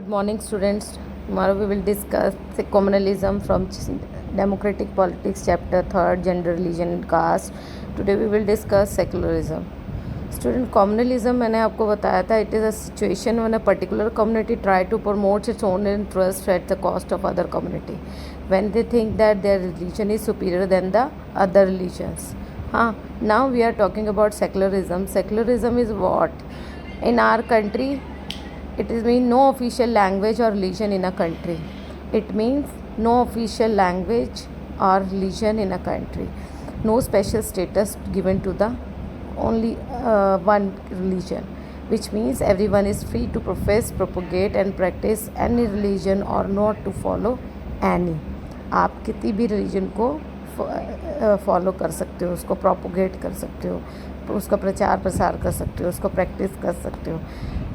Good morning, students. Tomorrow we will discuss the communalism from democratic politics, chapter 3rd, gender, religion and caste. Today we will discuss secularism. Student, communalism मैंने आपको बताया था, it is a situation when a particular community try to promote its own interest at the cost of other community, when they think that their religion is superior than the other religions. Now we are talking about secularism. Secularism is what? In our country, it is mean no official language or religion in a country. It means no official language or religion in a country. No special status given to the only one religion, which means everyone is free to profess, propagate and practice any religion or not to follow any. आप किसी भी religion को follow कर सकते हो, उसको propagate कर सकते हो, उसका प्रचार प्रसार कर सकते हो, उसको प्रैक्टिस कर सकते हो.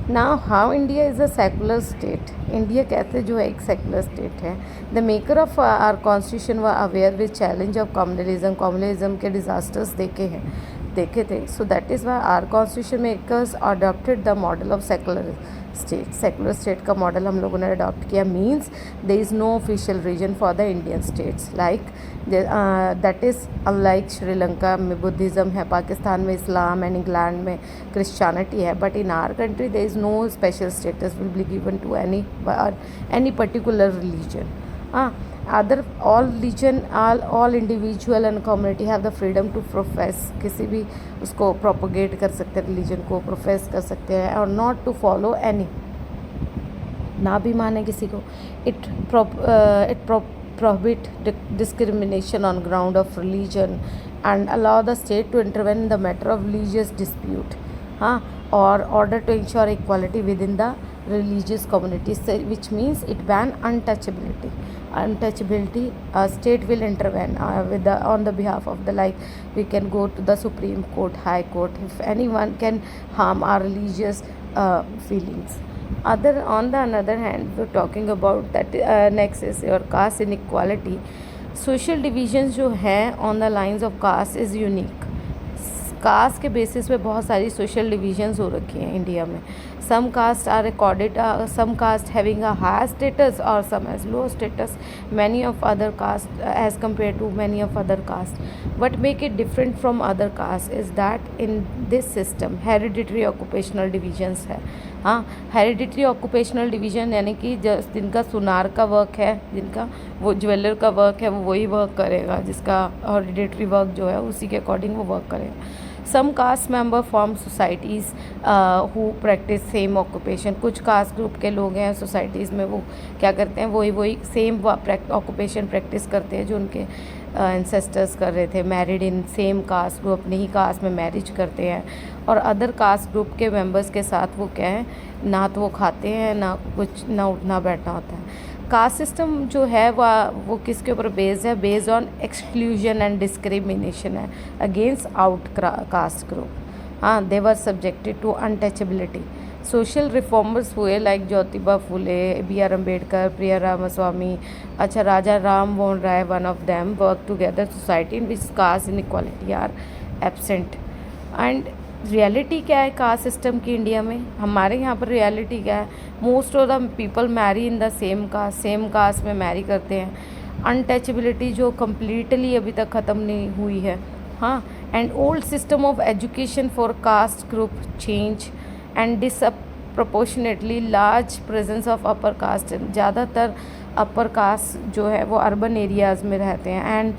Now how India is a secular state. India कैसे जो है एक सेकुलर स्टेट है. The maker of our constitution were aware with challenge of communalism के डिज़ास्टर्स देखे थे. So that is why our constitution makers adopted the model of secular state का model हम लोगों ने अडॉप्ट किया. Means there is no official reason for the Indian states. Like that is unlike Sri Lanka में Buddhism है, पाकिस्तान में इस्लाम एंड इंग्लैंड में क्रिश्चियनिटी है. But in our country there is no special status will be given to any particular religion. all religion, all individual and community have the freedom to profess. किसी भी उसको propagate कर सकते हैं, religion को profess कर सकते हैं और not to follow any. ना भी माने किसी को. It prohibit discrimination on ground of religion and allow the state to intervene in the matter of religious dispute, or order to ensure equality within the religious communities, which means it ban untouchability. A state will intervene on the behalf of the, like we can go to the Supreme Court, High Court if anyone can harm our religious feelings. On the other hand, we're talking about that next is your caste inequality. Social divisions जो है on the lines of caste is unique. Caste के basis पे बहुत सारी social divisions हो रखी हैं India में. Some caste are recorded, some caste having a higher status और some as low status many of other caste as compare to many of other caste. What make it different from other caste is that in this system hereditary occupational divisions है. Hereditary occupational division यानी कि जिनका सुनार का work है, जिनका वो jeweller का वर्क है, वो वही वर्क करेगा. जिसका हेरिडिटरी वर्क जो है उसी के अकॉर्डिंग वो वर्क करेगा. Some caste member form societies who practice same occupation. कुछ कास्ट ग्रुप के लोग हैं सोसाइटीज़ में, वो क्या करते हैं, वही सेम ऑक्यूपेशन प्रैक्टिस करते हैं जो उनके एंसेस्टर्स कर रहे थे. मैरिड इन सेम कास्ट, वो अपने ही कास्ट में मैरिज करते हैं. और अदर कास्ट ग्रुप के मेंबर्स के साथ वो क्या है, ना तो वो खाते हैं ना कुछ, ना उठना बैठना होता है. कास्ट सिस्टम जो है वो किसके ऊपर बेस्ड है? Based on exclusion and discrimination है against out caste group. They were subjected to untouchability. Social reformers हुए like Jyotiba Phule, B.R. Ambedkar, Priya Ramaswamy, Raja Ram Mohan Roy, one of them work together society in which caste inequality are absent. And reality क्या है caste system की India में? हमारे यहाँ पर reality क्या है? Most of the people marry in the same caste में मैरी करते हैं. अनटचेबिलिटी जो कम्प्लीटली अभी तक ख़त्म नहीं हुई है. And old system of education for caste group change and disproportionately large presence of upper caste. ज़्यादातर अपर कास्ट जो है वो अर्बन एरियाज़ में रहते हैं. एंड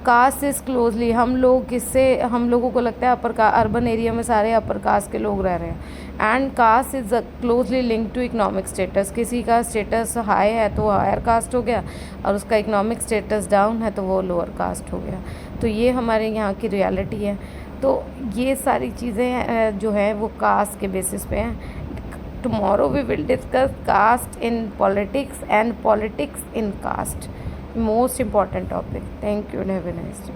कास्ट इज़ क्लोजली, हम लोगों को लगता है अर्बन एरिया में सारे अपर कास्ट के लोग रह रहे हैं. And caste is closely link to economic status. किसी का स्टेटस हाई है तो हायर कास्ट हो गया, और उसका इकोनॉमिक स्टेटस डाउन है तो वो लोअर कास्ट हो गया. तो ये हमारे यहाँ की रियलिटी है. तो ये सारी चीज़ें जो हैं वो कास्ट के बेसिस पे हैं. Tomorrow we will discuss caste in politics and politics in caste. Most important topic. Thank you and have a nice day.